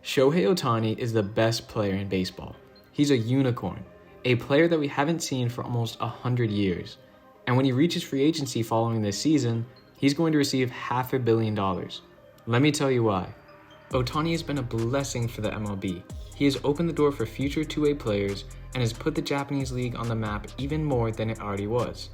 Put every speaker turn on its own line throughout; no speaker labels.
Shohei Ohtani is the best player in baseball. He's a unicorn, a player that we haven't seen for almost 100 years. And when he reaches free agency following this season, he's going to receive $500 million. Let me tell you why. Ohtani has been a blessing for the MLB. He has opened the door for future two-way players and has put the Japanese league on the map even more than it already was.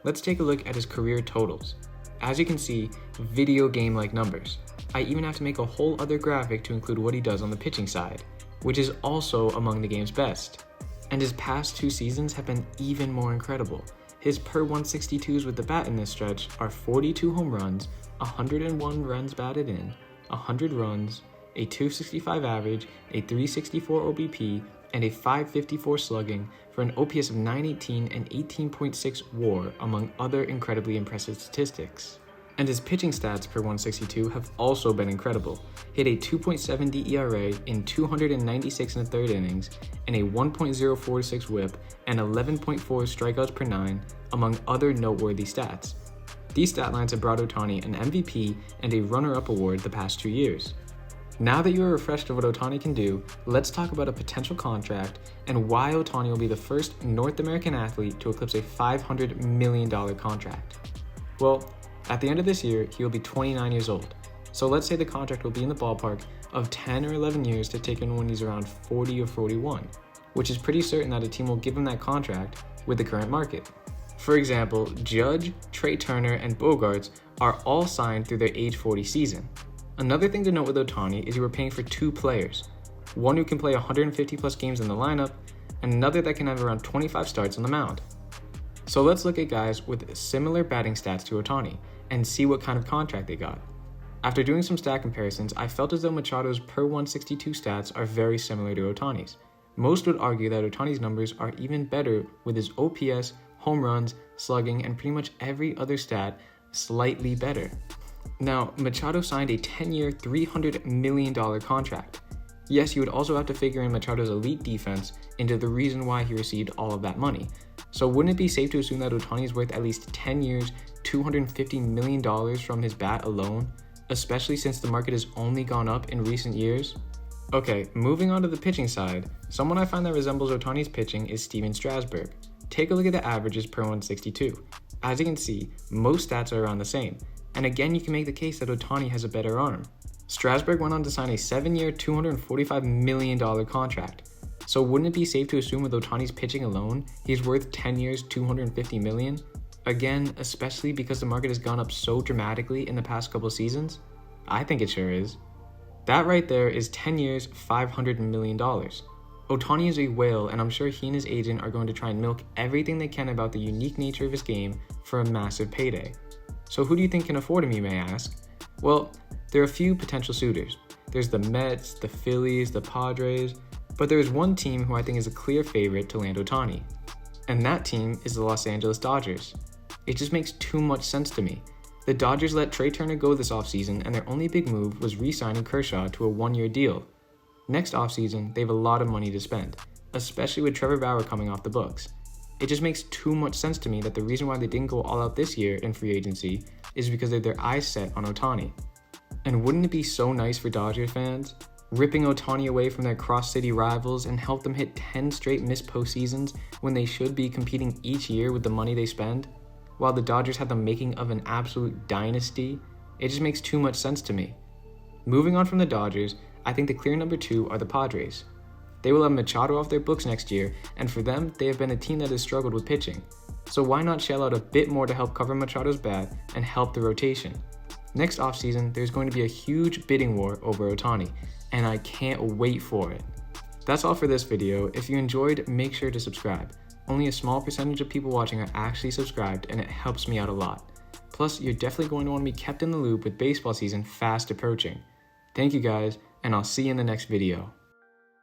Let's take a look at his career totals. As you can see, video game-like numbers. I even have to make a whole other graphic to include what he does on the pitching side, which is also among the game's best. And his past two seasons have been even more incredible. His per 162s with the bat in this stretch are 42 home runs, 101 runs batted in, 100 runs, a 265 average, a 364 OBP, and a 554 slugging for an OPS of 918 and 18.6 WAR, among other incredibly impressive statistics. And his pitching stats per 162 have also been incredible. Hit a 2.70 ERA in 296 and a third innings, and a 1.046 whip, and 11.4 strikeouts per 9, among other noteworthy stats. These stat lines have brought Ohtani an MVP and a runner-up award the past 2 years. Now that you are refreshed of what Ohtani can do, let's talk about a potential contract and why Ohtani will be the first North American athlete to eclipse a $500 million contract. Well, at the end of this year, he will be 29 years old. So let's say the contract will be in the ballpark of 10 or 11 years to take in when he's around 40 or 41, which is pretty certain that a team will give him that contract with the current market. For example, Judge, Trey Turner, and Bogarts are all signed through their age 40 season. Another thing to note with Ohtani is you are paying for two players, one who can play 150 plus games in the lineup, and another that can have around 25 starts on the mound. So let's look at guys with similar batting stats to Ohtani and see what kind of contract they got. After doing some stat comparisons, I felt as though Machado's per 162 stats are very similar to Ohtani's. Most would argue that Ohtani's numbers are even better with his OPS, home runs, slugging, and pretty much every other stat slightly better. Now, Machado signed a 10-year, $300 million contract. Yes, you would also have to figure in Machado's elite defense into the reason why he received all of that money. So wouldn't it be safe to assume that Ohtani is worth at least 10 years, $250 million from his bat alone, especially since the market has only gone up in recent years? Okay, moving on to the pitching side, someone I find that resembles Ohtani's pitching is Steven Strasburg. Take a look at the averages per 162. As you can see, most stats are around the same. And again, you can make the case that Ohtani has a better arm. Strasburg went on to sign a 7-year, $245 million contract. So wouldn't it be safe to assume with Ohtani's pitching alone, he's worth 10 years, $250 million? Again, especially because the market has gone up so dramatically in the past couple seasons? I think it sure is. That right there is 10 years, $500 million. Ohtani is a whale, and I'm sure he and his agent are going to try and milk everything they can about the unique nature of his game for a massive payday. So who do you think can afford him, you may ask? Well, there are a few potential suitors. There's the Mets, the Phillies, the Padres, but there is one team who I think is a clear favorite to land Ohtani. And that team is the Los Angeles Dodgers. It just makes too much sense to me. The Dodgers let Trey Turner go this offseason, and their only big move was re-signing Kershaw to a 1-year deal. Next offseason, they have a lot of money to spend, especially with Trevor Bauer coming off the books. It just makes too much sense to me that the reason why they didn't go all out this year in free agency is because they have their eyes set on Ohtani. And wouldn't it be so nice for Dodgers fans? Ripping Ohtani away from their cross-city rivals and help them hit 10 straight missed postseasons when they should be competing each year with the money they spend? While the Dodgers have the making of an absolute dynasty, it just makes too much sense to me. Moving on from the Dodgers, I think the clear number 2 are the Padres. They will have Machado off their books next year, and for them, they have been a team that has struggled with pitching. So why not shell out a bit more to help cover Machado's bat and help the rotation? Next offseason, there's going to be a huge bidding war over Ohtani, and I can't wait for it. That's all for this video. If you enjoyed, make sure to subscribe. Only a small percentage of people watching are actually subscribed, and it helps me out a lot. Plus, you're definitely going to want to be kept in the loop with baseball season fast approaching. Thank you guys, and I'll see you in the next video.